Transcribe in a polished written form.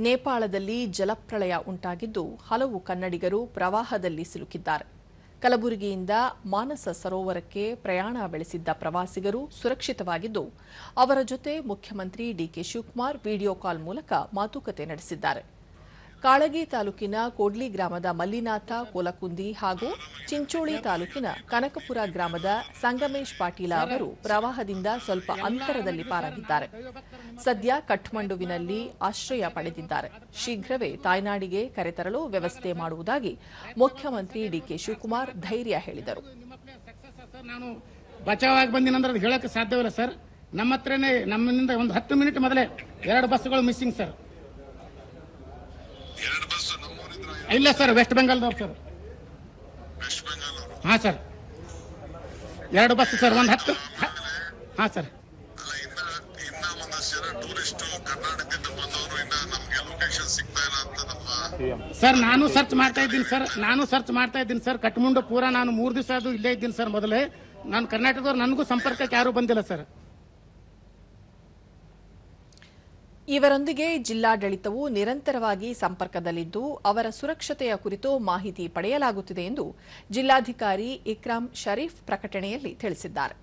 ನೇಪಾಳದಲ್ಲಿ ಜಲಪ್ರಳಯ ಉಂಟಾಗಿದ್ದು ಹಲವು ಕನ್ನಡಿಗರು ಪ್ರವಾಹದಲ್ಲಿ ಸಿಲುಕಿದ್ದಾರೆ. ಕಲಬುರಗಿಯಿಂದ ಮಾನಸ ಸರೋವರಕ್ಕೆ ಪ್ರಯಾಣ ಬೆಳೆಸಿದ್ದ ಪ್ರವಾಸಿಗರು ಸುರಕ್ಷಿತವಾಗಿದ್ದು ಅವರ ಜೊತೆ ಮುಖ್ಯಮಂತ್ರಿ ಡಿಕೆ ಶಿವಕುಮಾರ್ ವಿಡಿಯೋ ಕಾಲ್ ಮೂಲಕ ಮಾತುಕತೆ ನಡೆಸಿದ್ದಾರೆ. ಕಾಳಗಿ ತಾಲೂಕಿನ ಕೋಡ್ಲಿ ಗ್ರಾಮದ ಮಲ್ಲಿನಾಥ ಕೋಲಕುಂದಿ ಹಾಗೂ ಚಿಂಚೋಳಿ ತಾಲೂಕಿನ ಕನಕಪುರ ಗ್ರಾಮದ ಸಂಗಮೇಶ್ ಪಾಟೀಲ ಅವರು ಪ್ರವಾಹದಿಂದ ಸ್ವಲ್ಪ ಅಂತರದಲ್ಲಿ ಪಾರಾಗಿದ್ದಾರೆ. ಸದ್ಯ ಕಠ್ಮಂಡುವಿನಲ್ಲಿ ಆಶ್ರಯ ಪಡೆದಿದ್ದಾರೆ. ಶೀಘ್ರವೇ ತಾಯ್ನಾಡಿಗೆ ಕರೆತರಲು ವ್ಯವಸ್ಥೆ ಮಾಡುವುದಾಗಿ ಮುಖ್ಯಮಂತ್ರಿ ಡಿಕೆ ಶಿವಕುಮಾರ್ ಧೈರ್ಯ ಹೇಳಿದರು. ನಾನು ಬಚಾವಾಗಿ ಬಂದಿನಂದ್ರೆ ಹೇಳಕ್ಕೆ ಸಾಧ್ಯವಿಲ್ಲ ಸರ್. ನಮ್ಮ ಹತ್ರನೇ ನಮ್ಮಿಂದ ಒಂದು 10 ಮಿನಿಟ್ ಮೊದಲೇ 2 ಬಸ್ಗಳು ಮಿಸ್ಸಿಂಗ್ ಸರ್. ಇಲ್ಲ ಸರ್, ವೆಸ್ಟ್ ಬೆಂಗಾಲ್ದವ್ರು ಸರ್. ಹಾ ಸರ್, 2 ಬಸ್ ಸರ್, ಒಂದು 10. ಹಾ ಸರ್. ಸರ್ ನಾನು ಸರ್ಚ್ ಮಾಡ್ತಾ ಇದ್ದೀನಿ ಸರ್. ಕಠ್ಮಂಡು ಪೂರ ನಾನು 3 ದಿವಸ ಅದು ಇಲ್ಲೇ ಇದ್ದೀನಿ ಸರ್. ಮೊದಲೇ ನಾನು ಕರ್ನಾಟಕದವ್ರು, ನನಗೂ ಸಂಪರ್ಕಕ್ಕೆ ಯಾರೂ ಬಂದಿಲ್ಲ ಸರ್. ಇವರೊಂದಿಗೆ ಜಿಲ್ಲಾಡಳಿತವು ನಿರಂತರವಾಗಿ ಸಂಪರ್ಕದಲ್ಲಿದ್ದು ಅವರ ಸುರಕ್ಷತೆಯ ಕುರಿತು ಮಾಹಿತಿ ಪಡೆಯಲಾಗುತ್ತಿದೆ ಎಂದು ಜಿಲ್ಲಾಧಿಕಾರಿ ಇಕ್ರಾಂ ಶರೀಫ್ ಪ್ರಕಟಣೆಯಲ್ಲಿ ತಿಳಿಸಿದ್ದಾರೆ.